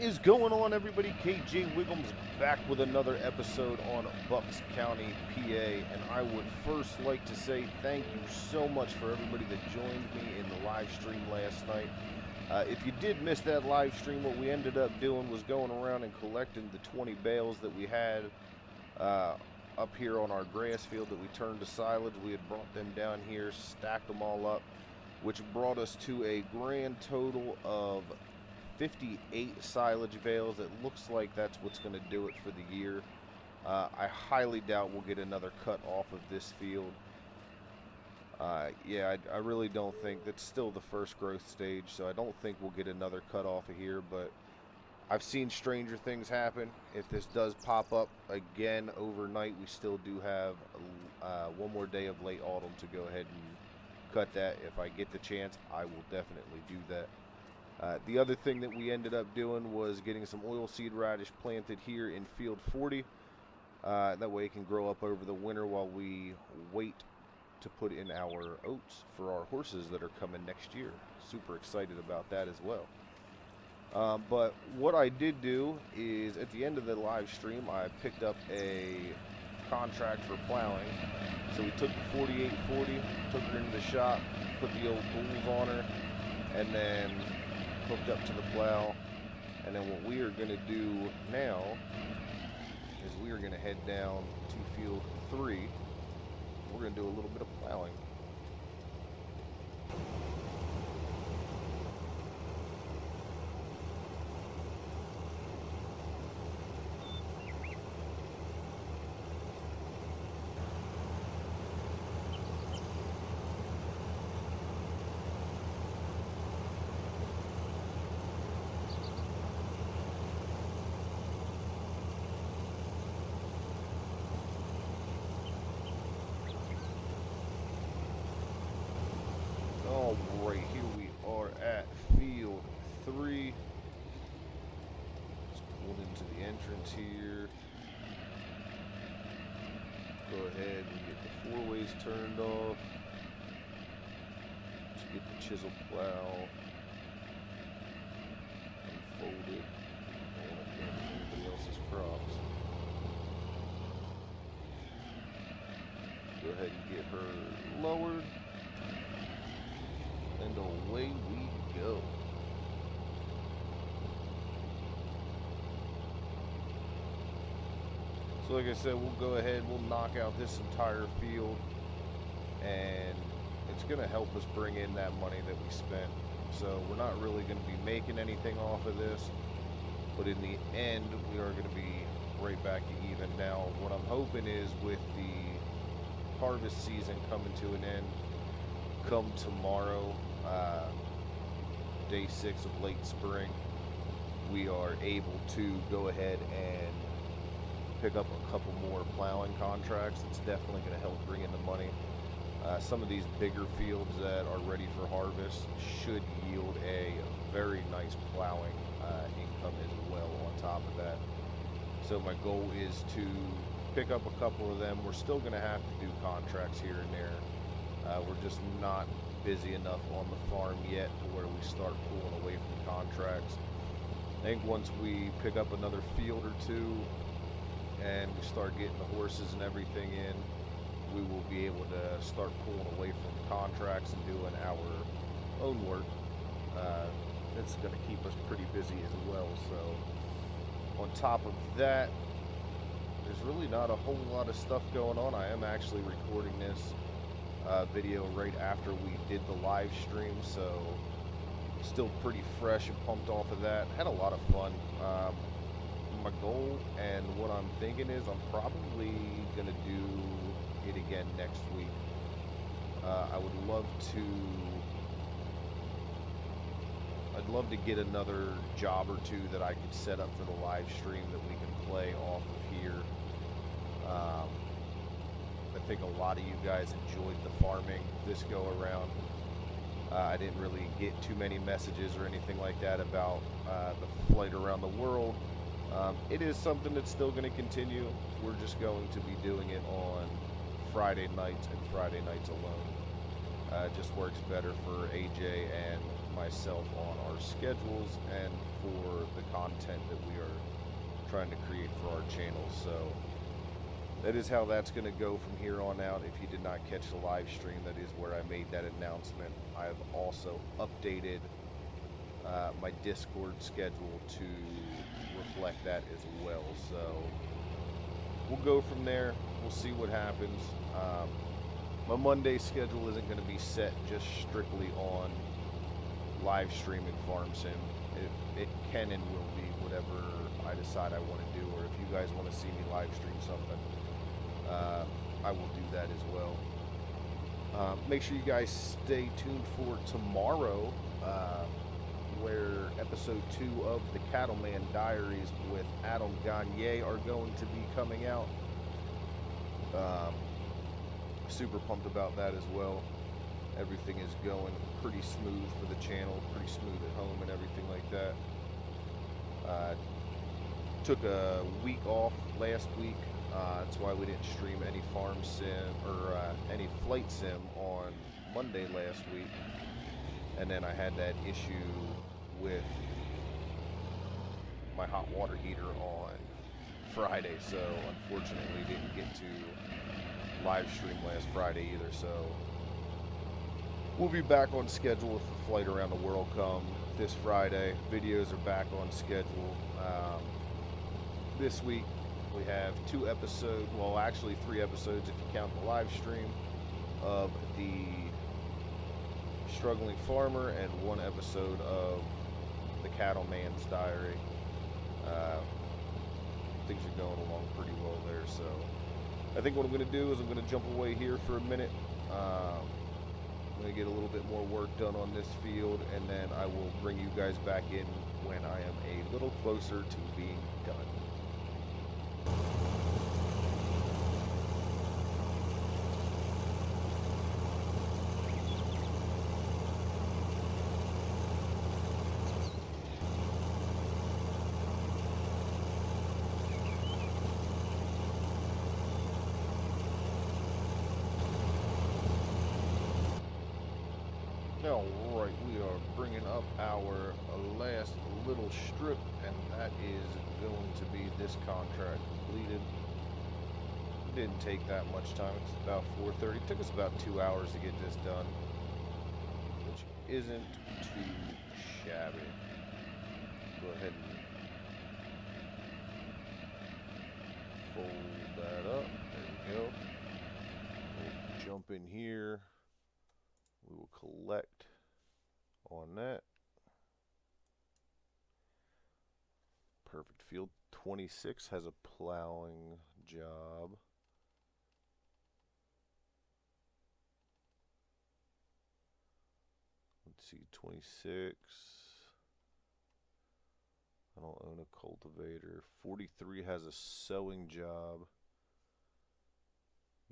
Is going on, everybody? KJ Wiggums back with another episode on Bucks County, PA. And I would first like to say thank you so much for everybody that joined me in the live stream last night. If you did miss that live stream, what we ended up doing was going around and collecting the 20 bales that we had up here on our grass field that we turned to silage. We had brought them down here, stacked them all up, which brought us to a grand total of 58 silage bales. It looks like that's what's going to do it for the year. I highly doubt we'll get another cut off of this field. I really don't think. That's still the first growth stage, so I don't think we'll get another cut off of here, but I've seen stranger things happen. If this does pop up again overnight, we still do have one more day of late autumn to go ahead and cut that. If I get the chance, I will definitely do that. The other thing that we ended up doing was getting some oilseed radish planted here in field 40. That way it can grow up over the winter while we wait to put in our oats for our horses that are coming next year. Super excited about that as well. But what I did do is at the end of the live stream, I picked up a contract for plowing. So we took the 4840, took her into the shop, put the old bulls on her, and then hooked up to the plow. And then what we are going to do now is we are going to head down to field 3. We're going to do a little bit of plowing. Alright, here we are at field 3. Just pulled into the entrance here. Go ahead and get the 4-ways turned off. Just get the chisel plow unfolded. Don't want to damage anybody else's crops. Go ahead and get her lowered. And away we go. So like I said, we'll go ahead, we'll knock out this entire field, and it's going to help us bring in that money that we spent. So we're not really going to be making anything off of this, but in the end, we are going to be right back to even. Now, what I'm hoping is with the harvest season coming to an end, come tomorrow, day 6 of late spring, we are able to go ahead and pick up a couple more plowing contracts. It's definitely going to help bring in the money. Some of these bigger fields that are ready for harvest should yield a very nice plowing income as well on top of that. So my goal is to pick up a couple of them. We're still going to have to do contracts here and there. We're just not busy enough on the farm yet to where we start pulling away from contracts. I think once we pick up another field or two and we start getting the horses and everything in, we will be able to start pulling away from contracts and doing our own work. It's going to keep us pretty busy as well. So on top of that, there's really not a whole lot of stuff going on. I am actually recording this video right after we did the live stream, so still pretty fresh and pumped off of that. Had a lot of fun. My goal and what I'm thinking is I'm probably gonna do it again next week. I'd love to get another job or two that I could set up for the live stream that we can play off of here. I think a lot of you guys enjoyed the farming this go around. I didn't really get too many messages or anything like that about the flight around the world. It is something that's still going to continue. We're just going to be doing it on Friday nights and Friday nights alone. It just works better for AJ and myself on our schedules and for the content that we are trying to create for our channel. So that is how that's going to go from here on out. If you did not catch the live stream, that is where I made that announcement. I've also updated my Discord schedule to reflect that as well. So we'll go from there. We'll see what happens. My Monday schedule isn't going to be set just strictly on live streaming Farm Sim. It can and will be whatever I decide I want to do, or if you guys want to see me live stream something, I will do that as well. Make sure you guys stay tuned for tomorrow, where episode 2 of the Cattleman Diaries with Adam Gagne are going to be coming out. Super pumped about that as well. Everything is going pretty smooth for the channel, pretty smooth at home and everything like that. Took a week off last week. That's why we didn't stream any Farm Sim or any Flight Sim on Monday last week. And then I had that issue with my hot water heater on Friday, so unfortunately didn't get to live stream last Friday either. So we'll be back on schedule if the Flight Around the World come this Friday. Videos are back on schedule. This week we have 2 episodes, well actually 3 episodes if you count the live stream, of the Struggling Farmer and 1 episode of the Cattleman's Diary. Things are going along pretty well there, so I think what I'm going to do is I'm going to jump away here for a minute. I'm going to get a little bit more work done on this field, and then I will bring you guys back in when I am a little closer to being done. Alright, we are bringing up our last little strip, and that is going to be this contract completed. It didn't take that much time. It's about 4:30. It took us about 2 hours to get this done, which isn't too shabby. Go ahead and fold that up. There we go. We'll jump in here. We will collect on that. Perfect. Field 26 has a plowing job. Let's see, 26. I don't own a cultivator. 43 has a sewing job.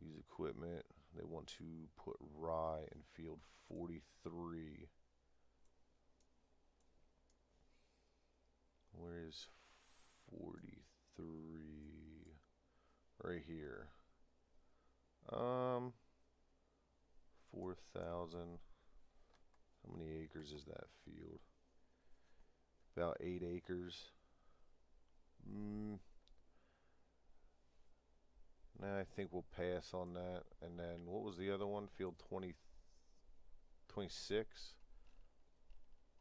Use equipment. They want to put rye in field 43. Where is 43? Right here. 4,000. How many acres is that field? About 8 acres. Nah, I think we'll pass on that. And then what was the other one? Field 26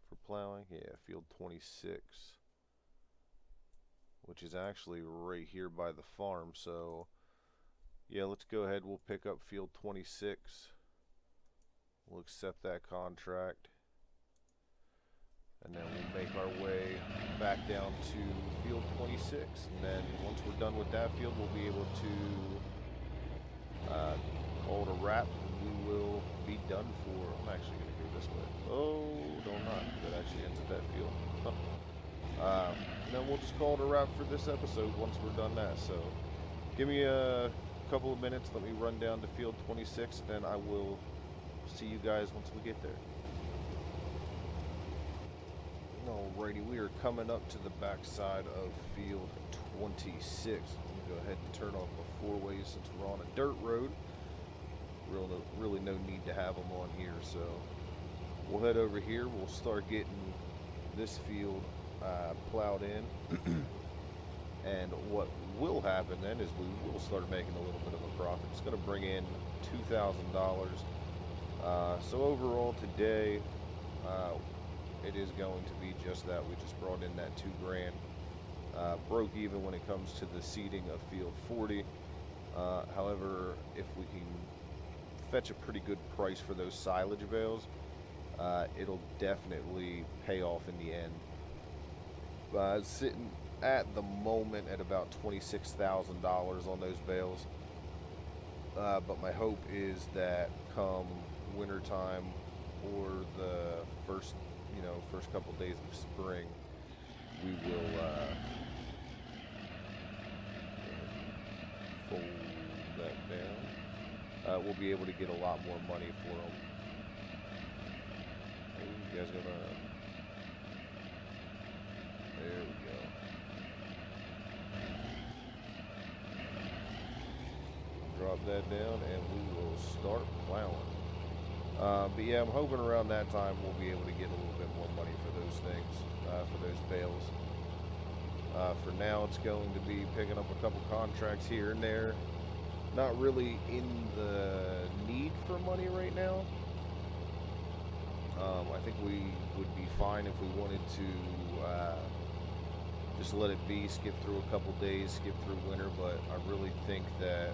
for plowing? Yeah, field 26. Which is actually right here by the farm. So yeah, let's go ahead. We'll pick up field 26. We'll accept that contract. And then we'll make our way back down to field 26. And then once we're done with that field, we'll be able to call it a wrap, and we will be done for. I'm actually going to go this way. Oh, don't not. That actually ends at that field. And then we'll just call it a wrap for this episode once we're done that. So give me a couple of minutes. Let me run down to field 26, and then I will see you guys once we get there. Alrighty, we are coming up to the backside of field 26. Let me go ahead and turn off the four-ways since we're on a dirt road. Really no need to have them on here, so we'll head over here. We'll start getting this field plowed in. And what will happen then is we will start making a little bit of a profit. It's going to bring in $2,000. So overall today, it is going to be just that. We just brought in that 2 grand. Broke even when it comes to the seeding of field 40. However, if we can fetch a pretty good price for those silage bales, it'll definitely pay off in the end. Sitting at the moment at about $26,000 on those bales. But my hope is that come wintertime or the first couple days of spring, we will fold that down. We'll be able to get a lot more money for them. Maybe you guys gonna... There we go. Drop that down and we will start plowing. But yeah, I'm hoping around that time we'll be able to get a little bit more money for those things, for those bales. For now, it's going to be picking up a couple contracts here and there. Not really in the need for money right now. I think we would be fine if we wanted to just let it be, skip through a couple days, skip through winter, but I really think that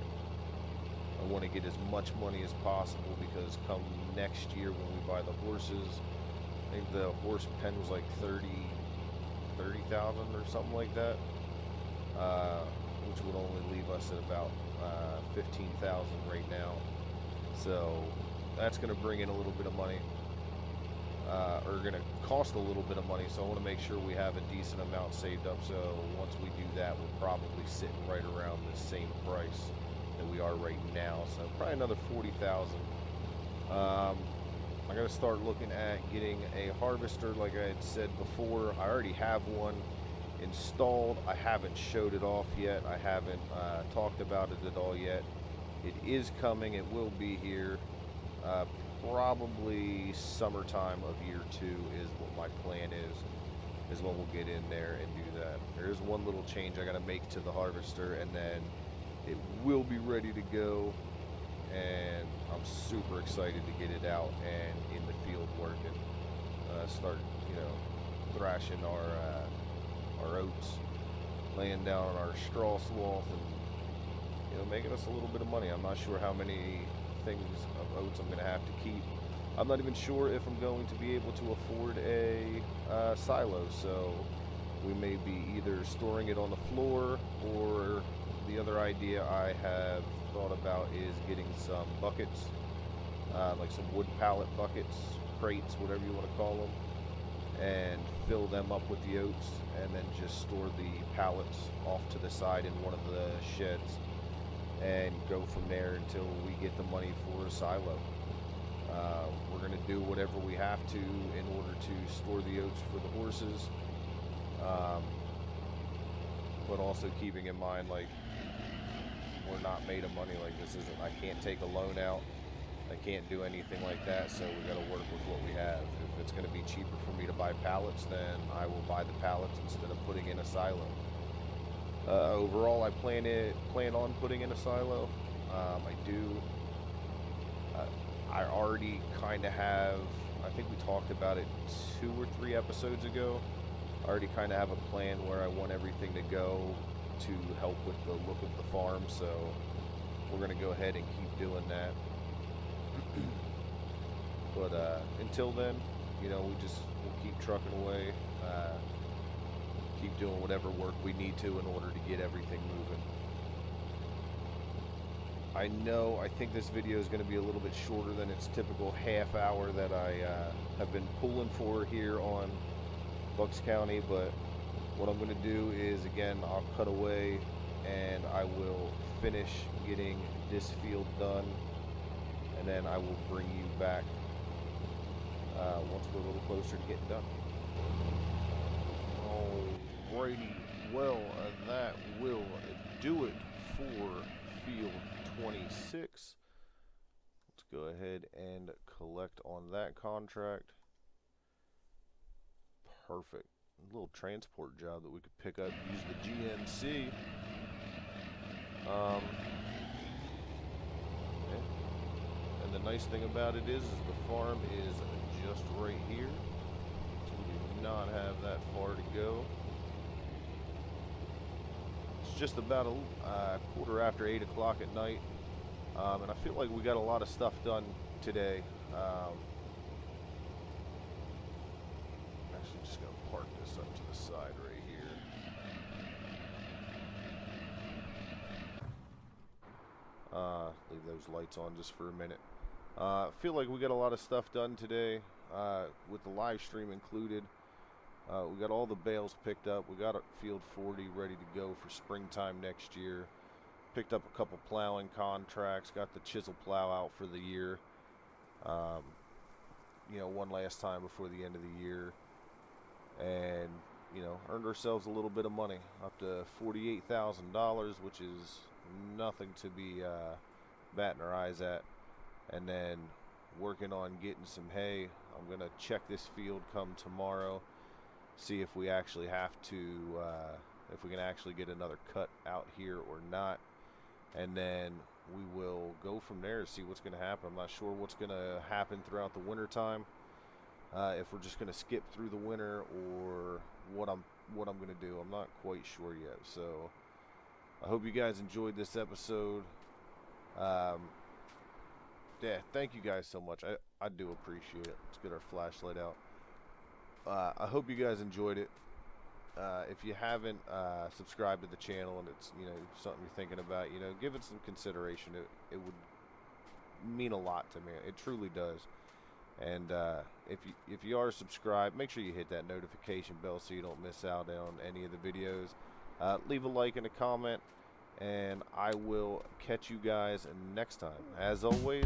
I want to get as much money as possible, because come next year when we buy the horses, I think the horse pen was like 30,000 or something like that, which would only leave us at about 15,000 right now. So that's going to bring in a little bit of money, or going to cost a little bit of money. So I want to make sure we have a decent amount saved up. So once we do that, we're probably sitting right around the same price that we are right now. So probably another 40,000. I got to start looking at getting a harvester, like I had said before. I already have one installed. I haven't showed it off yet. I haven't talked about it at all yet. It is coming. It will be here. Probably summertime of year 2 is what my plan is when we'll get in there and do that. There is one little change I got to make to the harvester, and then it will be ready to go, and I'm super excited to get it out and in the field working. Start, thrashing our oats, laying down on our straw swath, and making us a little bit of money. I'm not sure how many things of oats I'm going to have to keep. I'm not even sure if I'm going to be able to afford a silo, so we may be either storing it on the floor, or the other idea I have thought about is getting some buckets, like some wood pallet buckets, crates, whatever you want to call them, and fill them up with the oats, and then just store the pallets off to the side in one of the sheds, and go from there until we get the money for a silo. We're going to do whatever we have to in order to store the oats for the horses, but also keeping in mind, like, we're not made of money. Like, this isn't, I can't take a loan out, I can't do anything like that, so we got to work with what we have. If it's going to be cheaper for me to buy pallets, then I will buy the pallets instead of putting in a silo. Overall, I plan on putting in a silo. I do. I already kind of have, I think we talked about it 2 or 3 episodes ago. I already kind of have a plan where I want everything to go to help with the look of the farm, so we're going to go ahead and keep doing that. But until then, we'll keep trucking away, keep doing whatever work we need to in order to get everything moving. I think this video is going to be a little bit shorter than its typical half hour that I have been pulling for here on Bucks County, but what I'm going to do is, again, I'll cut away and I will finish getting this field done, and then I will bring you back once we're a little closer to getting done. Alrighty, well, that will do it for field 26. Let's go ahead and collect on that contract. Perfect. A little transport job that we could pick up, use the GMC. Yeah. And the nice thing about it is the farm is just right here. So we do not have that far to go. It's just about a quarter after 8 o'clock at night. And I feel like we got a lot of stuff done today. Actually just gonna park this up to the side right here. Leave those lights on just for a minute. I feel like we got a lot of stuff done today, with the live stream included. We got all the bales picked up. We got Field 40 ready to go for springtime next year. Picked up a couple plowing contracts. Got the chisel plow out for the year. You know, one last time before the end of the year. And, you know, earned ourselves a little bit of money, up to $48,000, which is nothing to be batting our eyes at. And then working on getting some hay. I'm gonna check this field come tomorrow, see if we actually have to, if we can actually get another cut out here or not, and then we will go from there to see what's going to happen. I'm not sure what's going to happen throughout the winter time, if we're just going to skip through the winter or what I'm going to do. I'm not quite sure yet. So I hope you guys enjoyed this episode. Yeah, thank you guys so much. I do appreciate it. Let's get our flashlight out. I hope you guys enjoyed it. If you haven't subscribed to the channel and it's, you know, something you're thinking about, you know, give it some consideration. It would mean a lot to me. It truly does. And if you are subscribed, make sure you hit that notification bell so you don't miss out on any of the videos. Leave a like and a comment, and I will catch you guys next time. As always,